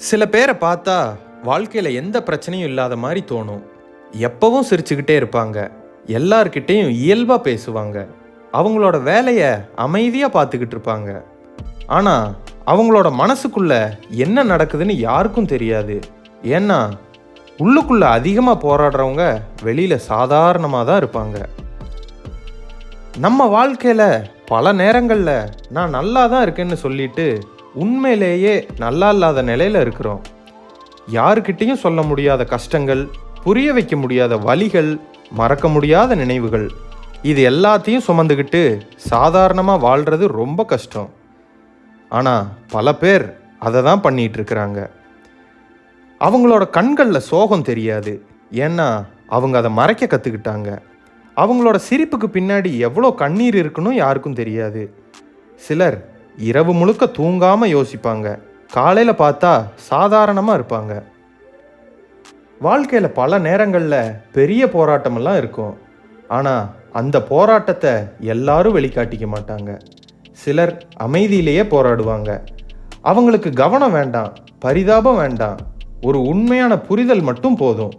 சில பேரை பார்த்தா வாழ்க்கையில் எந்த பிரச்சனையும் இல்லாத மாதிரி தோணும். எப்பவும் சிரிச்சுக்கிட்டே இருப்பாங்க, எல்லார்கிட்டேயும் இயல்பாக பேசுவாங்க, அவங்களோட வேலையை அமைதியாக பார்த்துக்கிட்டு இருப்பாங்க. ஆனால் அவங்களோட மனசுக்குள்ள என்ன நடக்குதுன்னு யாருக்கும் தெரியாது. ஏன்னா உள்ளுக்குள்ள அதிகமாக போராடுறவங்க வெளியில் சாதாரணமாக தான் இருப்பாங்க. நம்ம வாழ்க்கையில் பல நேரங்களில் நான் நல்லா தான் இருக்கேன்னு சொல்லிட்டு உண்மையிலேயே நல்லா இல்லாத நிலையில் இருக்கிறோம். யாருக்கிட்டையும் சொல்ல முடியாத கஷ்டங்கள், புரிய வைக்க முடியாத வலிகள், மறக்க முடியாத நினைவுகள், இது எல்லாத்தையும் சுமந்துக்கிட்டு சாதாரணமாக வாழ்கிறது ரொம்ப கஷ்டம். ஆனால் பல பேர் அதை தான் பண்ணிகிட்டு இருக்கிறாங்க. அவங்களோட கண்களில் சோகம் தெரியாது, ஏன்னா அவங்க அதை மறைக்க கற்றுக்கிட்டாங்க. அவங்களோட சிரிப்புக்கு பின்னாடி எவ்வளோ கண்ணீர் இருக்குன்னு யாருக்கும் தெரியாது. சிலர் இரவு முழுக்க தூங்காமல் யோசிப்பாங்க, காலையில் பார்த்தா சாதாரணமாக இருப்பாங்க. வாழ்க்கையில் பல நேரங்களில் பெரிய போராட்டமெல்லாம் இருக்கும். ஆனால் அந்த போராட்டத்தை எல்லாரும் வெளிக்காட்டிக்க மாட்டாங்க. சிலர் அமைதியிலேயே போராடுவாங்க. அவங்களுக்கு கவனம் வேண்டாம், பரிதாபம் வேண்டாம், ஒரு உண்மையான புரிதல் மட்டும் போதும்.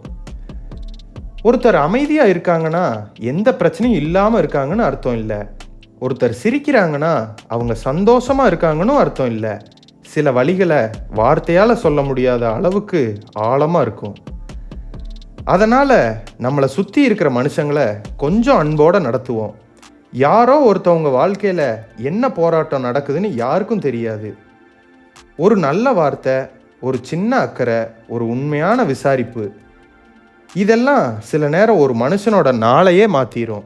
ஒருத்தர் அமைதியாக இருக்காங்கன்னா எந்த பிரச்சனையும் இல்லாமல் இருக்காங்கன்னு அர்த்தம் இல்லை. ஒருத்தர் சிரிக்கிறாங்கன்னா அவங்க சந்தோஷமாக இருக்காங்கன்னு அர்த்தம் இல்லை. சில வழிகளை வார்த்தையால் சொல்ல முடியாத அளவுக்கு ஆழமாக இருக்கும். அதனால் நம்மளை சுற்றி இருக்கிற மனுஷங்களை கொஞ்சம் அன்போடு நடத்துவோம். யாரோ ஒருத்தவங்க வாழ்க்கையில் என்ன போராட்டம் நடக்குதுன்னு யாருக்கும் தெரியாது. ஒரு நல்ல வார்த்தை, ஒரு சின்ன அக்கறை, ஒரு உண்மையான விசாரிப்பு, இதெல்லாம் சில நேரம் ஒரு மனுஷனோட நாளையே மாற்றிடும்.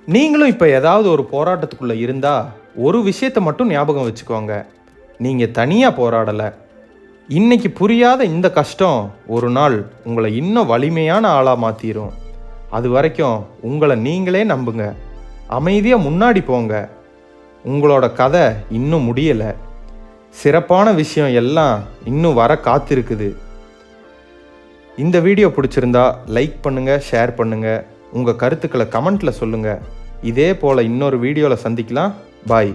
நீங்களும் இப்போ ஏதாவது ஒரு போராட்டத்துக்குள்ளே இருந்தால் ஒரு விஷயத்தை மட்டும் ஞாபகம் வச்சுக்கோங்க, நீங்கள் தனியாக போராடலை. இன்னைக்கு புரியாத இந்த கஷ்டம் ஒரு நாள் உங்களை இன்னும் வலிமையான ஆளாக மாற்றிடும். அது வரைக்கும் உங்களை நீங்களே நம்புங்க, அமைதியாக முன்னாடி போங்க. உங்களோட கதை இன்னும் முடியலை, சிறப்பான விஷயம் எல்லாம் இன்னும் வர காத்திருக்குது. இந்த வீடியோ பிடிச்சிருந்தா லைக் பண்ணுங்கள், ஷேர் பண்ணுங்கள், உங்கள் கருத்துக்களை கமெண்ட்டில் சொல்லுங்கள். இதே போல் இன்னொரு வீடியோவில் சந்திக்கலாம். பாய்.